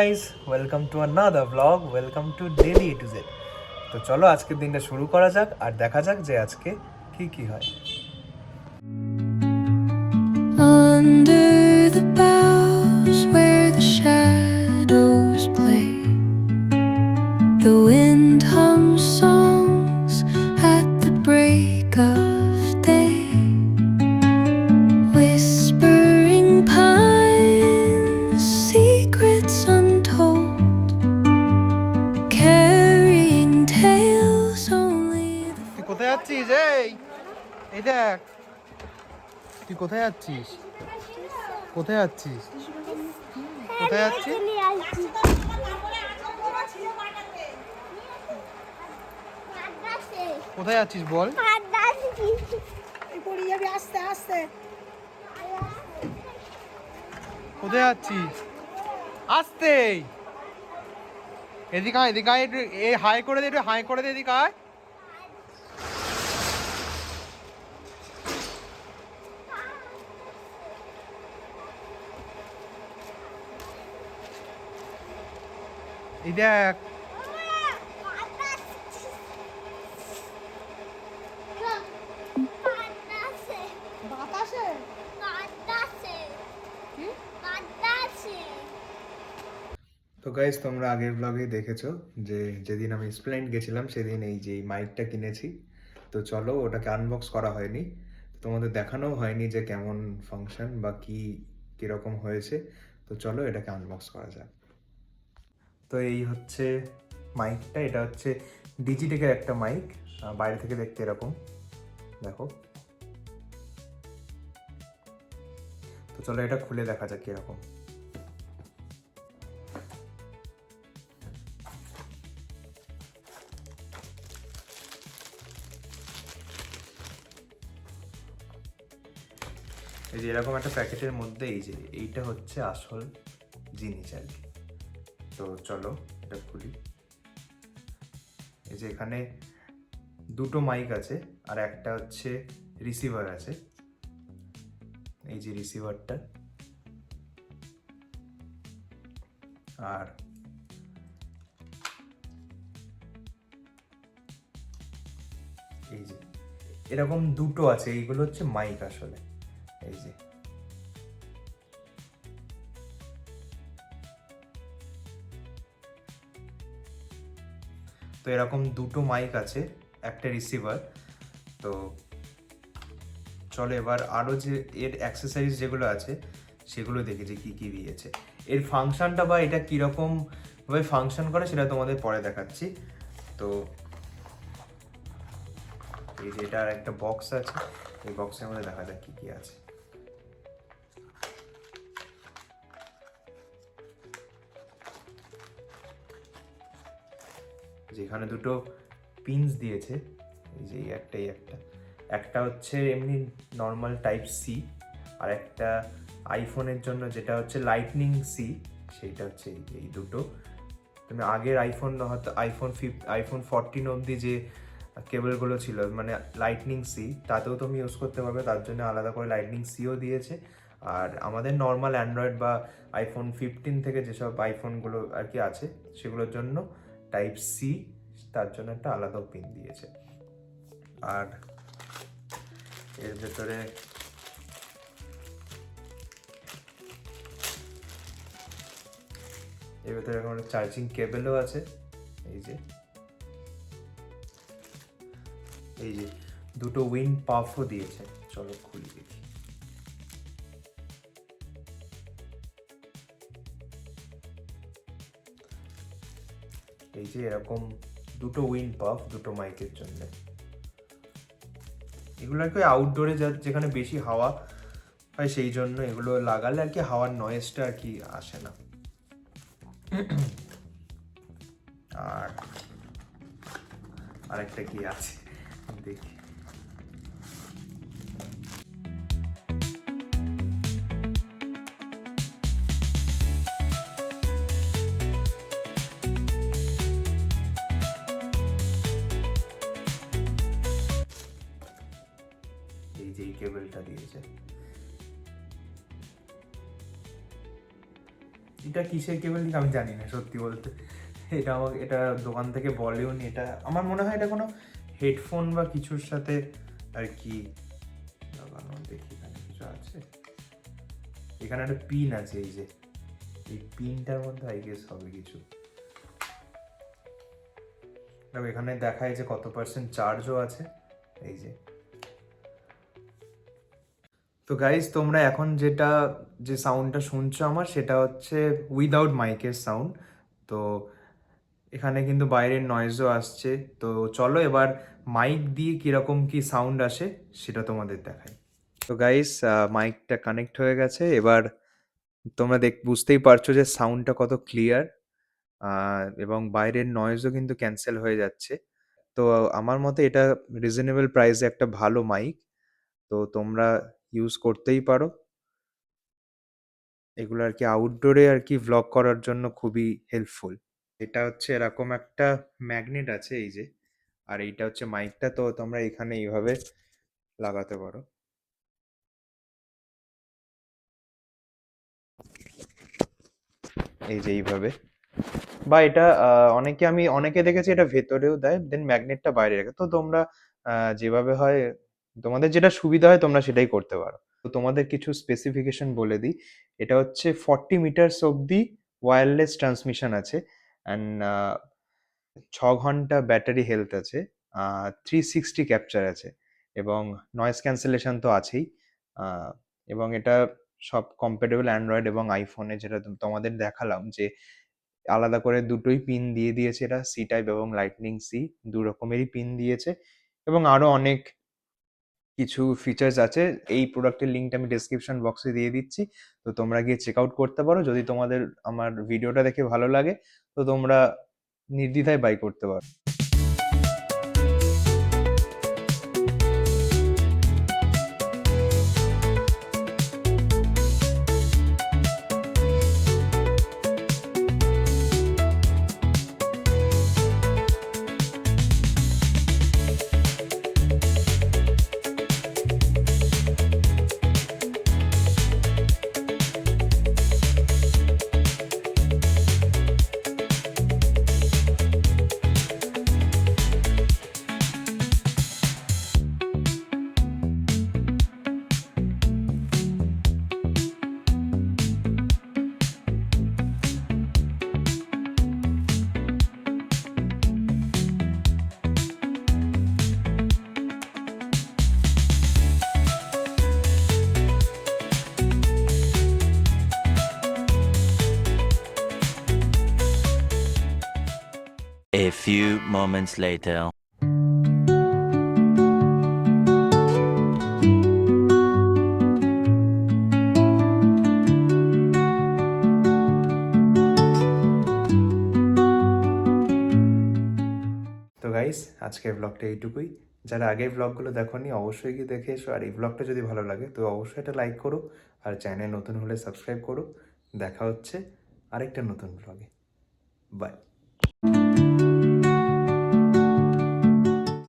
Guys, welcome to another blog, welcome to daily A to Z. তো চলো আজকের দিনটা শুরু করা যাক আর দেখা যাক যে আজকে কি কি হয়। Under the boughs where the shadows play, the wind hums songs at the break of day. Whispering pines, secrets untold, carrying tales only the তুই কোথায় যাচ্ছিস? এই দেখ, তুই কোথায় যাচ্ছিস? কোথায় যাচ্ছিস? কোথায় যাচ্ছিস? কোথায় যাচ্ছিস বল? কোথায় যাচ্ছিস? আসতে এদিকে আয়, এদিকে আয়, হাই করে দে, একটু হাই করে দে, এদিকে আয়। এই দেখ, তো গাইস তোমরা আগের ব্লগে দেখেছো যে যেদিন আমি স্প্লেন্ড গেছিলাম সেদিন এই যে মাইকটা কিনেছি। তো চলো, ওটাকে আনবক্স করা হয়নি, তোমাদের দেখানোও হয়নি যে কেমন ফাংশন বা কি কিরকম হয়েছে। তো চলো এটাকে আনবক্স করা যাক। তো এই হচ্ছে মাইকটা, এটা হচ্ছে ডিজিটেকের একটা মাইক, বাইরে থেকে দেখতে এরকম দেখো। তো চলো এটা খুলে দেখা যাক কিরকম। এই যে এরকম একটা প্যাকেটের মধ্যে এই যে এইটা হচ্ছে আসল জিনিস আর কি। তো চলো এটা খুলি। এই যে এখানে দুটো মাইক আছে আর একটা হচ্ছে রিসিভার আছে। এই যে রিসিভারটা, আর এই যে এরকম দুটো আছে, এইগুলো হচ্ছে মাইক আসলে। এই যে তো এরকম দুটো মাইক আছে, একটা রিসিভার। তো চলো এবার আরো যে এর অ্যাক্সেসরিজ যেগুলো আছে সেগুলো দেখি যে কি কি দিয়েছে। এর ফাংশনটা বা এটা কিরকম ভাবে ফাংশন করে সেটা তোমাদের পরে দেখাচ্ছি। তো এই যে এটার একটা বক্স আছে, এই বক্সের মধ্যে দেখা যাক কি কি আছে। যেখানে দুটো পিনস দিয়েছে, এই যে এই একটা একটা হচ্ছে এমনি নর্মাল টাইপ সি, আর একটা আইফোনের জন্য যেটা হচ্ছে লাইটনিং সি, সেইটা হচ্ছে এই দুটো। তুমি আগের আইফোন হয়তো আইফোন 14 অবধি যে কেবলগুলো ছিল মানে লাইটনিং সি, তাতেও তুমি ইউজ করতে পারবে, তার জন্য আলাদা করে লাইটনিং সিও দিয়েছে। আর আমাদের নর্মাল অ্যান্ড্রয়েড বা আইফোন 15 থেকে যেসব আইফোনগুলো আর কি আছে সেগুলোর জন্য টাইপ সি, তার জন্য একটা আলাদা পিন দিয়েছে। আর এর ভেতরে এখন চার্জিং কেবলও আছে। এই যে দুটো উইন্ড পাফও দিয়েছে। চলো খুলি দেখি। এই যে এরকম দুটো উইন্ড পাফ দুটো মাইকের জন্য। এগুলো আর কি আউটডোরে যেখানে বেশি হাওয়া হয় সেই জন্য এগুলো লাগালে আর কি হাওয়ার নয়েজটা আর কি আসে না। আর আরেকটা কি আছে দেখি। এই যে কেবলটা দিয়েছে, এটা কিসের কেবল লিক আমি জানি না সত্যি বলতে। এটা আমাকে এটা দোকান থেকে বলেও নি। এটা আমার মনে হয় এটা কোনো হেডফোন বা কিছুর সাথে আর কি লাগানো। দেখি এখানে কিছু আছে, এখানে একটা পিন আছে, এই যে এই পিনটার মধ্যে আই গেস হবে কিছু। দেখো এখানে দেখায় যে কত পার্সেন্ট চার্জও আছে, এই যে। তো গাইজ তোমরা এখন যে সাউন্ডটা শুনছো আমার, সেটা হচ্ছে উইদাউট মাইকের সাউন্ড। তো এখানে কিন্তু বাইরের নয়েজও আসছে। তো চলো এবার মাইক দিয়ে কীরকম কি সাউন্ড আসে সেটা তোমাদের দেখাই। তো গাইজ মাইকটা কানেক্ট হয়ে গেছে। এবার তোমরা বুঝতেই পারছো যে সাউন্ডটা কত ক্লিয়ার, এবং বাইরের নয়েজও কিন্তু ক্যান্সেল হয়ে যাচ্ছে। তো আমার মতে এটা রিজনেবল প্রাইসে একটা ভালো মাইক। তো তোমরা ইউজ করতেই পারো। এগুলো আর কি আউটডোরে আর কি ভ্লগ করার জন্য খুবই হেল্পফুল। এটা হচ্ছে এরকম একটা ম্যাগনেট আছে, এই যে। আর এইটা হচ্ছে মাইকটা। তো তোমরা এখানে এইভাবে লাগাতে পারো, এই যে এইভাবে। বা এটা অনেকে দেখেছি এটা ভেতরেও দেয়, দেন ম্যাগনেটটা বাইরে রাখে। তো তোমরা যেভাবে হয়, তোমাদের যেটা সুবিধা হয় তোমরা সেটাই করতে পারো। তো তোমাদের কিছু স্পেসিফিকেশন বলে দিই। এটা হচ্ছে 40 মিটার্স অব্দি ওয়্যারলেস ট্রান্সমিশন আছে, অ্যান্ড 6 ঘন্টা ব্যাটারি হেলথ আছে, 360 ক্যাপচার আছে, এবং নয়েজ ক্যান্সেলেশন তো আছেই। আহ, এবং এটা সব কম্প্যাটেবল অ্যান্ড্রয়েড এবং আইফোনে, যেটা তোমাদের দেখালাম যে আলাদা করে দুটোই পিন দিয়ে দিয়েছে। এটা সি টাইপ এবং লাইটনিং সি, দু রকমেরই পিন দিয়েছে। এবং আরো অনেক কিছু ফিচার্স আছে। এই প্রোডাক্টের লিঙ্কটা আমি ডেসক্রিপশন বক্সে দিয়ে দিচ্ছি। তো তোমরা গিয়ে চেক আউট করতে পারো। যদি তোমাদের আমার ভিডিওটা দেখে ভালো লাগে তো তোমরা নির্দ্বিধায় বাই করতে পারো। A few moments later. তো গাইস আজকের ব্লগটা এইটুকুই। যারা আগের ব্লগগুলো দেখোনি অবশ্যই গিয়ে দেখে এসো। আর এই ব্লগটা যদি ভালো লাগে তো অবশ্যই এটা লাইক করো, আর চ্যানেল নতুন হলে সাবস্ক্রাইব করো। দেখা হচ্ছে আরেকটা নতুন ব্লগে। বাই।